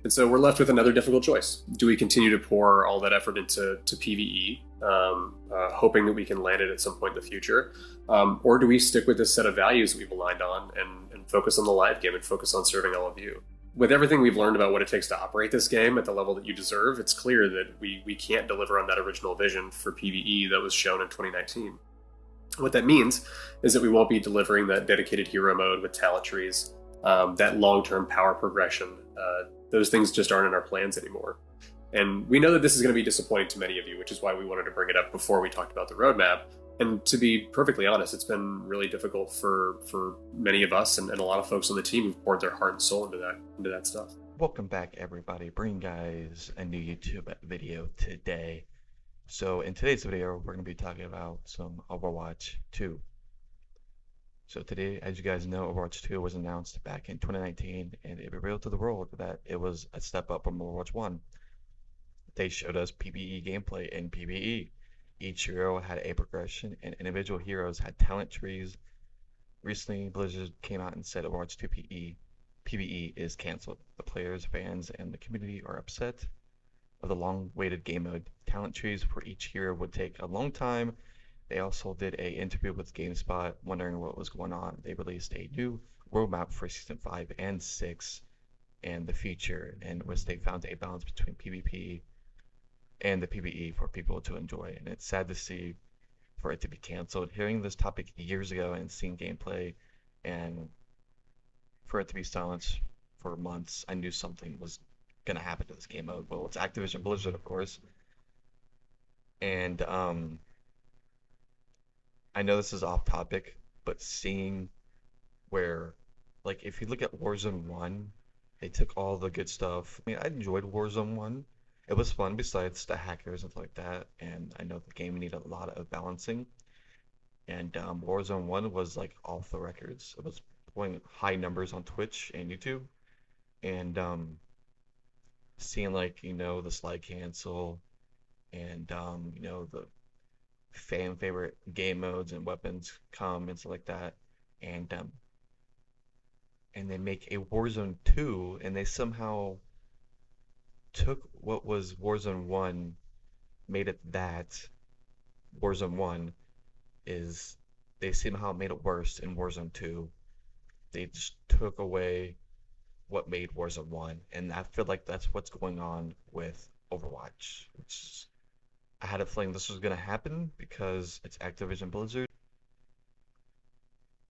And so we're left with another difficult choice. Do we continue to pour all that effort into PvE, hoping that we can land it at some point in the future? Or do we stick with this set of values that we've aligned on and focus on the live game and focus on serving all of you? With everything we've learned about what it takes to operate this game at the level that you deserve, it's clear that we can't deliver on that original vision for PvE that was shown in 2019. What that means is that we won't be delivering that dedicated hero mode with talent trees, that long-term power progression. Those things just aren't in our plans anymore. And we know that this is going to be disappointing to many of you, which is why we wanted to bring it up before we talked about the roadmap. And to be perfectly honest, it's been really difficult for many of us and a lot of folks on the team who've poured their heart and soul into that stuff. Welcome back, everybody. Bringing guys a new YouTube video today. So in today's video, we're going to be talking about some Overwatch 2. So today, as you guys know, Overwatch 2 was announced back in 2019, and it revealed to the world that it was a step up from Overwatch 1. They showed us PvE gameplay in PvE. Each hero had a progression, and individual heroes had talent trees. Recently, Blizzard came out and said Overwatch 2 PvE is cancelled. The players, fans, and the community are upset of the long-awaited game mode. Talent trees for each hero would take a long time. They also did an interview with GameSpot wondering what was going on. They released a new roadmap for Season 5 and 6 and the future, in which they found a balance between PvP and the PvE for people to enjoy. And it's sad to see for it to be canceled. Hearing this topic years ago and seeing gameplay and for it to be silenced for months, I knew something was gonna happen to this game mode. Well, it's Activision Blizzard, of course. And I know this is off topic, but seeing where, like, if you look at Warzone 1, they took all the good stuff. I mean, I enjoyed Warzone 1. It was fun besides the hackers and stuff like that, and I know the game needed a lot of balancing. And Warzone 1 was like off the records. It was pulling high numbers on Twitch and YouTube. And seeing, like, the slide cancel and the fan favorite game modes and weapons come and stuff like that, and they make a Warzone 2, and they somehow took what was Warzone 1, made it that Warzone 1 is, they somehow made it worse in Warzone 2. They just took away what made Warzone 1, and I feel like that's what's going on with Overwatch, which I had a feeling this was going to happen because it's Activision Blizzard.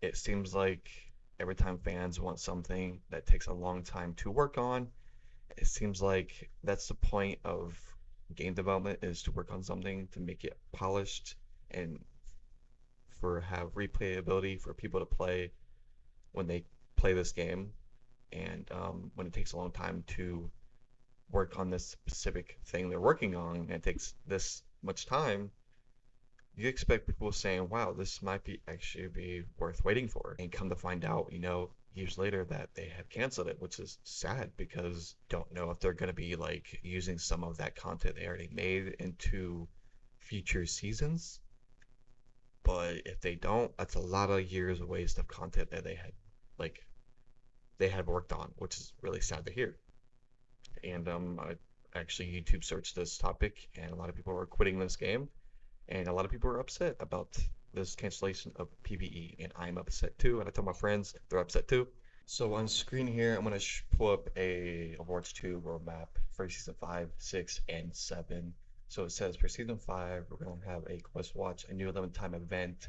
It seems like every time fans want something that takes a long time to work on, it seems like that's the point of game development, is to work on something to make it polished and for have replayability for people to play when they play this game. And when it takes a long time to work on this specific thing they're working on, and it takes this much time, you expect people saying, wow, this might be actually be worth waiting for. And come to find out, years later, that they have canceled it, which is sad because don't know if they're going to be like using some of that content they already made into future seasons. But if they don't, that's a lot of years of waste of content that they had worked on, which is really sad to hear. And I actually YouTube searched this topic, and a lot of people were quitting this game, and a lot of people are upset about this cancellation of PvE, and I'm upset too, and I tell my friends, they're upset too. So on screen here, I'm going to pull up a Overwatch 2 roadmap for Season 5, 6, and 7. So it says for Season 5, we're going to have a Quest Watch, a new 11-time event,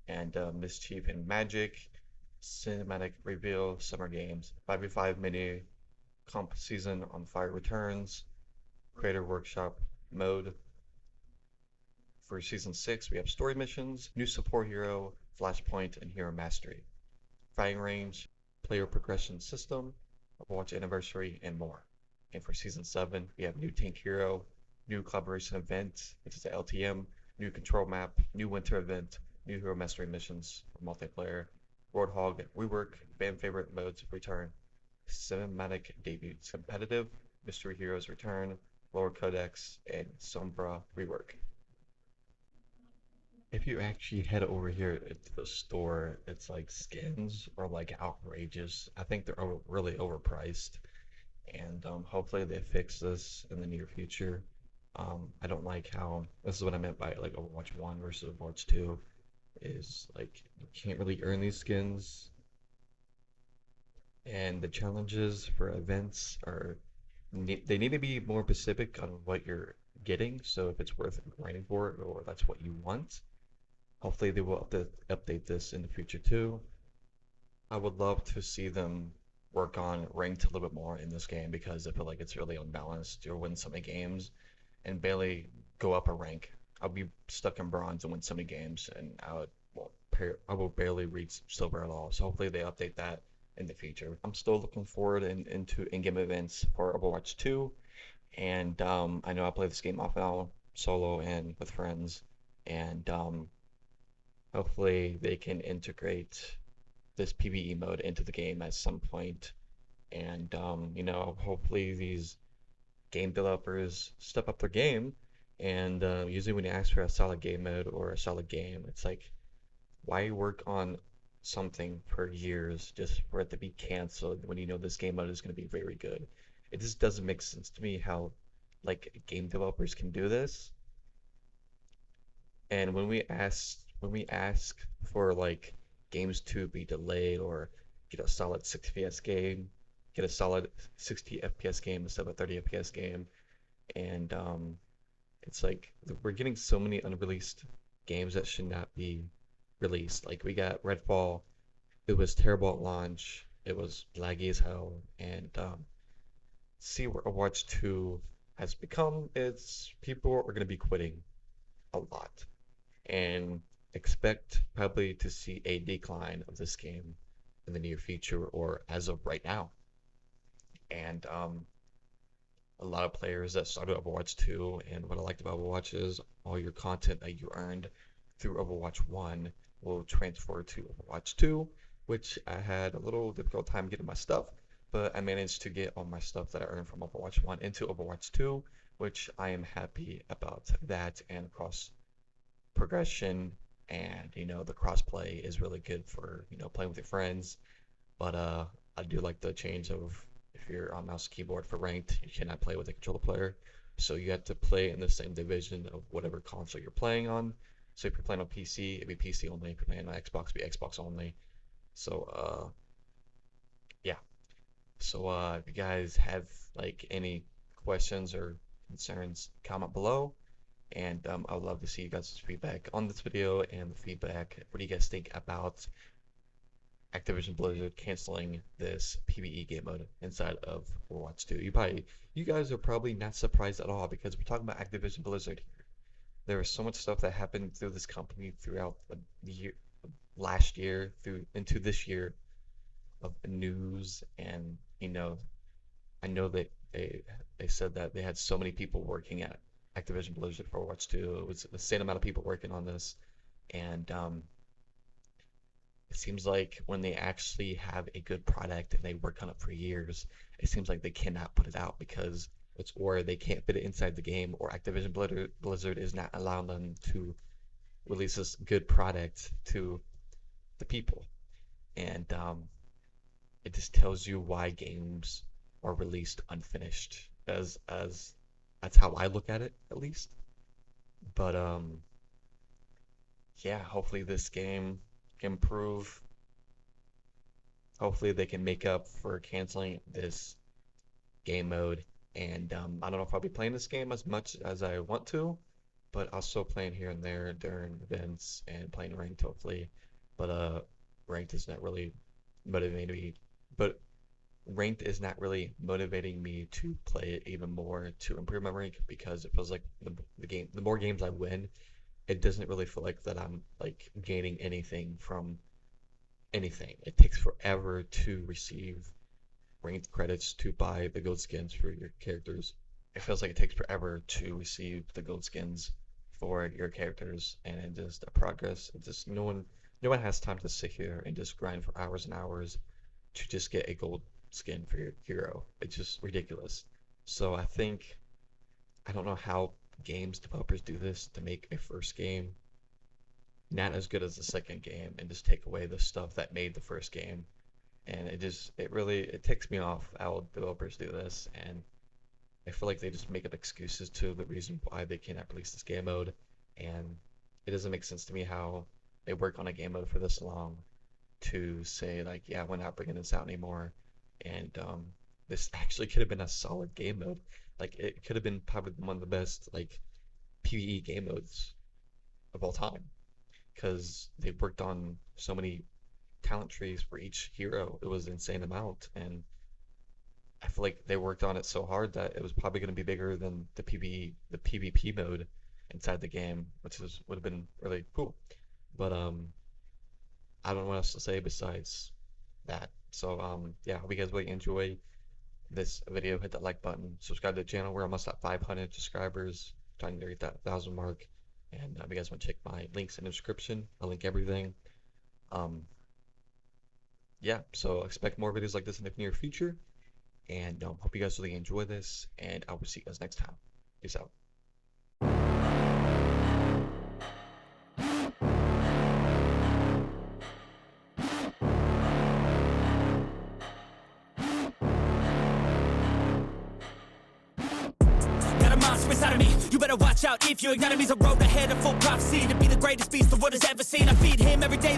and Mischief and Magic, Cinematic Reveal, Summer Games, 5v5 mini comp season on Fire returns, Creator Workshop mode. For Season 6, we have story missions, new support hero, Flashpoint, and hero mastery, firing range, player progression system, Overwatch anniversary, and more. And for Season 7, we have new tank hero, new collaboration event, which is the LTM, new control map, new winter event, new hero mastery missions for multiplayer, Roadhog rework, fan favorite modes return, cinematic debuts, competitive, mystery heroes return, lower codex, and Sombra rework. If you actually head over here to the store, it's like skins are like outrageous. I think they're really overpriced. and hopefully they fix this in the near future. I don't like how this is what I meant by like Overwatch 1 versus Overwatch 2 is like you can't really earn these skins, and the challenges for events are they need to be more specific on what you're getting. So if it's worth grinding for it or that's what you want, hopefully they will update this in the future too. I would love to see them work on ranked a little bit more in this game because I feel like it's really unbalanced. You'll win so many games and barely go up a rank. I'll be stuck in bronze and win so many games, and I will barely reach silver at all. So hopefully they update that in the future. I'm still looking forward into in-game events for Overwatch 2, and I know I play this game off now solo and with friends, and hopefully they can integrate this PvE mode into the game at some point. And hopefully these game developers step up their game. And usually when you ask for a solid game mode or a solid game, it's like, why work on something for years just for it to be canceled when you know this game mode is going to be very good? It just doesn't make sense to me how like game developers can do this. And when we ask for like games to be delayed or get a solid 60 FPS game, get a solid 60 FPS game instead of a 30 FPS game, and it's like we're getting so many unreleased games that should not be released. Like we got Redfall, it was terrible at launch, it was laggy as hell, and see where Overwatch 2 has become. It's people are going to be quitting a lot and expect probably to see a decline of this game in the near future or as of right now. And a lot of players that started Overwatch 2, and what I liked about Overwatch is all your content that you earned through Overwatch 1 will transfer to Overwatch 2, which I had a little difficult time getting my stuff, but I managed to get all my stuff that I earned from Overwatch 1 into Overwatch 2, which I am happy about that, and cross progression and the crossplay is really good for playing with your friends. But I do like the change of if you're on mouse and keyboard for ranked, you cannot play with a controller player, so you have to play in the same division of whatever console you're playing on. So if you're playing on PC, it'd be PC only. If you're playing on Xbox, it'd be Xbox only. So yeah. So if you guys have like any questions or concerns, comment below. And I would love to see you guys' feedback on this video and the feedback. What do you guys think about Activision Blizzard canceling this PvE game mode inside of Overwatch 2? You guys are probably not surprised at all because we're talking about Activision Blizzard here. There was so much stuff that happened through this company throughout the year, last year through into this year of news, and I know that they said that they had so many people working at Activision Blizzard for Overwatch 2. It was the same amount of people working on this, and it seems like when they actually have a good product and they work on it for years, it seems like they cannot put it out because it's or they can't fit it inside the game, or Activision Blizzard is not allowing them to release this good product to the people, and it just tells you why games are released unfinished. As that's how I look at it, at least. But yeah, hopefully this game can improve. Hopefully they can make up for canceling this game mode. And I don't know if I'll be playing this game as much as I want to, but I'll still playing here and there during events and playing ranked hopefully. But ranked is not really motivating me. But ranked is not really motivating me to play it even more to improve my rank because it feels like the more games I win, it doesn't really feel like that I'm like gaining anything from anything. It takes forever to receive ranked credits to buy the gold skins for your characters. It feels like it takes forever to receive the gold skins for your characters, and it just the progress. It just no one has time to sit here and just grind for hours and hours to just get a gold skin for your hero. It's just ridiculous. So I don't know how games developers do this to make a first game not as good as the second game and just take away the stuff that made the first game. and it ticks me off how developers do this, and I feel like they just make up excuses to the reason why they cannot release this game mode, and it doesn't make sense to me how they work on a game mode for this long to say like, yeah, we're not bringing this out anymore, and this actually could have been a solid game mode. Like it could have been probably one of the best like PvE game modes of all time because they worked on so many talent trees for each hero. It was an insane amount, and I feel like they worked on it so hard that it was probably going to be bigger than the PvP mode inside the game, which would have been really cool. But I don't know what else to say besides that. So yeah, hope you guys really enjoy this video. Hit that like button, subscribe to the channel. We're almost at 500 subscribers, trying to reach that 1,000 mark. And if you guys want to check my links in the description, I'll link everything. Um, yeah, so expect more videos like this in the near future. And hope you guys really enjoy this, and I will see you guys next time. Peace out. Got a monster inside of me. You better watch out if your enemy's a road ahead of full prophecy to be the greatest beast the world has ever seen. I feed him every day.